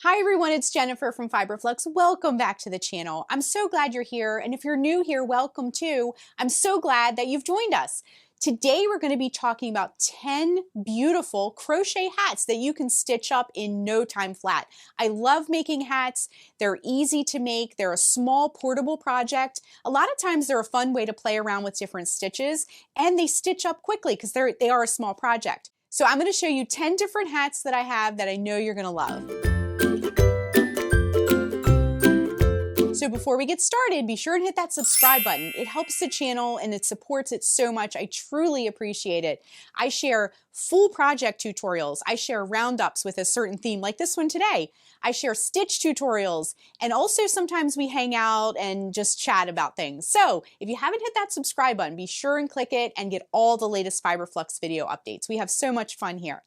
Hi everyone, it's Jennifer from Fiberflux. Welcome back to the channel. I'm so glad you're here, and if you're new here, welcome too. I'm so glad that you've joined us. Today we're going to be talking about 10 beautiful crochet hats that you can stitch up in no time flat. I love making hats. They're easy to make. They're a small portable project. A lot of times they're a fun way to play around with different stitches, and they stitch up quickly because they are a small project. So I'm going to show you 10 different hats that I have that I know you're going to love. So before we get started, be sure and hit that subscribe button. It helps the channel and it supports it so much. I truly appreciate it. I share full project tutorials. I share roundups with a certain theme like this one today. I share stitch tutorials, and also sometimes we hang out and just chat about things. So if you haven't hit that subscribe button, be sure and click it and get all the latest Fiberflux video updates. We have so much fun here.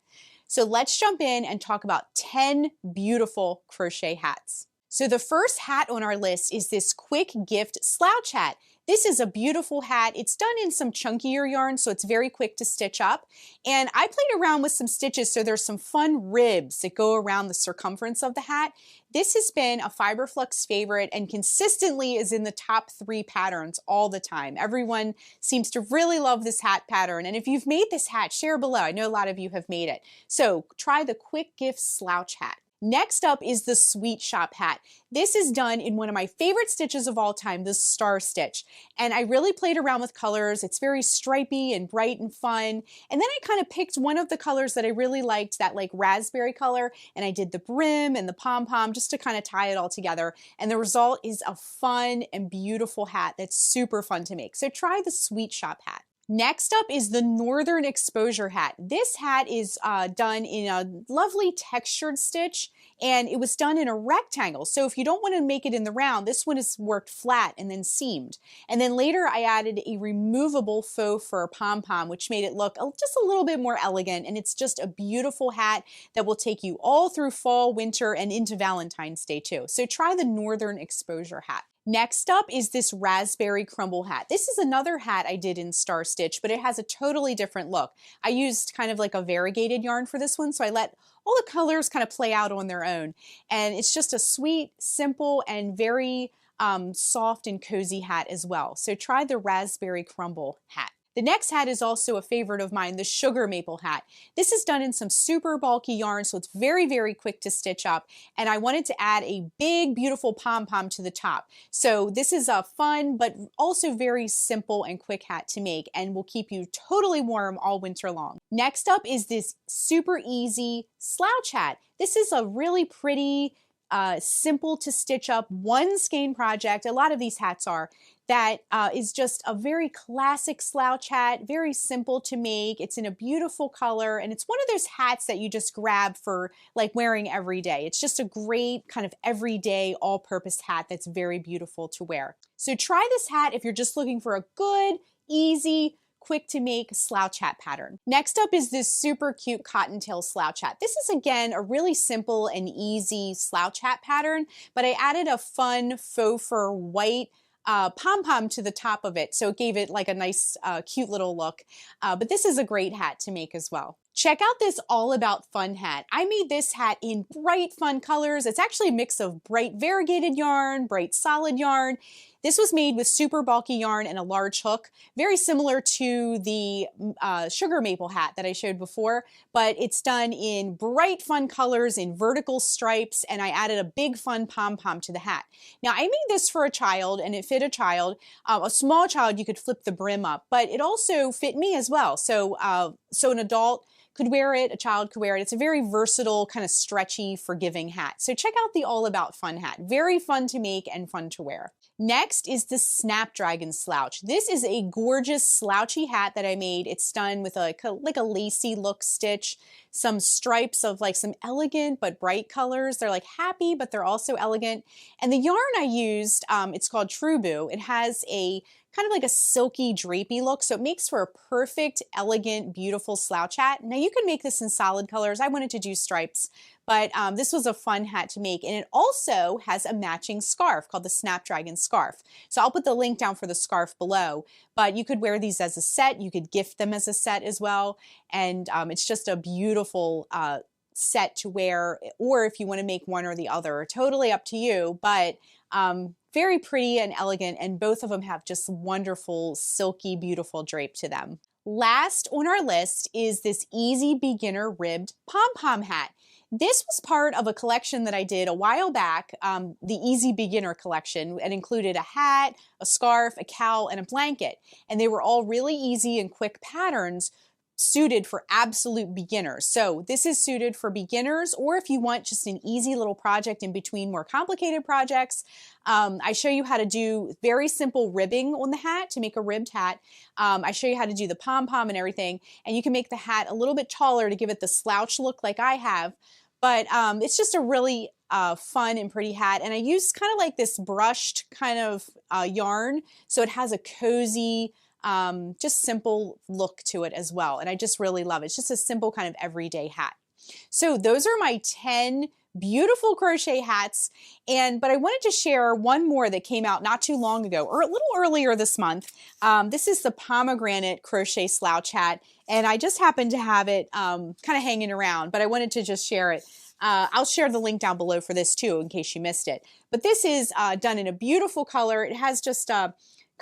So let's jump in and talk about 10 beautiful crochet hats. So the first hat on our list is this quick gift slouch hat. This is a beautiful hat. It's done in some chunkier yarn, so it's very quick to stitch up. And I played around with some stitches, so there's some fun ribs that go around the circumference of the hat. This has been a Fiberflux favorite and consistently is in the top 3 patterns all the time. Everyone seems to really love this hat pattern. And if you've made this hat, share below. I know a lot of you have made it. So try the quick gift slouch hat. Next up is the Sweet Shop hat. This is done in one of my favorite stitches of all time, the star stitch. And I really played around with colors. It's very stripy and bright and fun. And then I kind of picked one of the colors that I really liked, that like raspberry color, and I did the brim and the pom-pom just to kind of tie it all together. And the result is a fun and beautiful hat that's super fun to make. So try the Sweet Shop hat. Next up is the Northern Exposure hat. This hat is done in a lovely textured stitch, and it was done in a rectangle. So if you don't want to make it in the round, this one is worked flat and then seamed. And then later I added a removable faux fur pom-pom, which made it look just a little bit more elegant. And it's just a beautiful hat that will take you all through fall, winter, and into Valentine's Day too. So try the Northern Exposure hat. Next up is this Raspberry Crumble Hat. This is another hat I did in Star Stitch, but it has a totally different look. I used kind of like a variegated yarn for this one, so I let all the colors kind of play out on their own. And it's just a sweet, simple, and very soft and cozy hat as well. So try the Raspberry Crumble Hat. The next hat is also a favorite of mine, the Sugar Maple Hat. This is done in some super bulky yarn, so it's very, very quick to stitch up. And I wanted to add a big, beautiful pom-pom to the top. So this is a fun, but also very simple and quick hat to make, and will keep you totally warm all winter long. Next up is this super easy slouch hat. This is a really pretty, simple to stitch up one skein project. A lot of these hats are. That is just a very classic slouch hat, very simple to make. It's in a beautiful color, and it's one of those hats that you just grab for like wearing every day. It's just a great kind of everyday all-purpose hat that's very beautiful to wear. So try this hat if you're just looking for a good, easy, quick to make slouch hat pattern. Next up is this super cute Cottontail Slouch Hat. This is again a really simple and easy slouch hat pattern, but I added a fun faux fur white pom-pom to the top of it, so it gave it like a nice cute little look. But this is a great hat to make as well. Check out this All About Fun hat. I made this hat in bright fun colors. It's actually a mix of bright variegated yarn, bright solid yarn. This was made with super bulky yarn and a large hook, very similar to the Sugar Maple hat that I showed before, but it's done in bright fun colors in vertical stripes, and I added a big fun pom-pom to the hat. Now I made this for a child, and it fit a child. A small child, you could flip the brim up, but it also fit me as well. So an adult could wear it, a child could wear it. It's a very versatile, kind of stretchy, forgiving hat. So check out the All About Fun hat. Very fun to make and fun to wear. Next is the Snapdragon Slouch. This is a gorgeous slouchy hat that I made. It's done with like a lacy look stitch, some stripes of like some elegant but bright colors. They're like happy, but they're also elegant. And the yarn I used, it's called True Boo. It has a kind of like a silky drapey look, so it makes for a perfect, elegant, beautiful slouch hat. Now you can make this in solid colors. I wanted to do stripes, but this was a fun hat to make. And it also has a matching scarf called the Snapdragon scarf. So I'll put the link down for the scarf below, but you could wear these as a set. You could gift them as a set as well. And it's just a beautiful set to wear, or if you want to make one or the other, totally up to you, but very pretty and elegant, and both of them have just wonderful, silky, beautiful drape to them. Last on our list is this easy beginner ribbed pom-pom hat. This was part of a collection that I did a while back, the Easy Beginner collection. It included a hat, a scarf, a cowl, and a blanket. And they were all really easy and quick patterns suited for absolute beginners. So this is suited for beginners, or if you want just an easy little project in between more complicated projects. I show you how to do very simple ribbing on the hat to make a ribbed hat. I show you how to do the pom-pom and everything, and you can make the hat a little bit taller to give it the slouch look like I have. But it's just a really fun and pretty hat, and I use kind of like this brushed kind of yarn, so it has a cozy, just simple look to it as well. And I just really love it. It's just a simple kind of everyday hat. So those are my 10 beautiful crochet hats. But I wanted to share one more that came out not too long ago, or a little earlier this month. This is the Pomegranate Crochet Slouch Hat. And I just happened to have it kind of hanging around, but I wanted to just share it. I'll share the link down below for this too, in case you missed it. But this is done in a beautiful color. It has just kind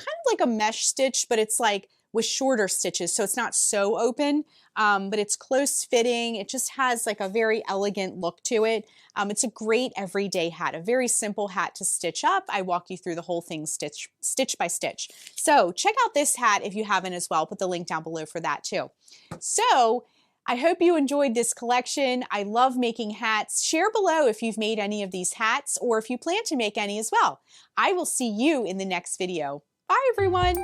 of like a mesh stitch, but it's like with shorter stitches, so it's not so open, but it's close fitting. It just has like a very elegant look to it. It's a great everyday hat, a very simple hat to stitch up. I walk you through the whole thing stitch by stitch. So check out this hat if you haven't as well. I'll put the link down below for that too. So I hope you enjoyed this collection. I love making hats. Share below if you've made any of these hats, or if you plan to make any as well. I will see you in the next video. Bye everyone.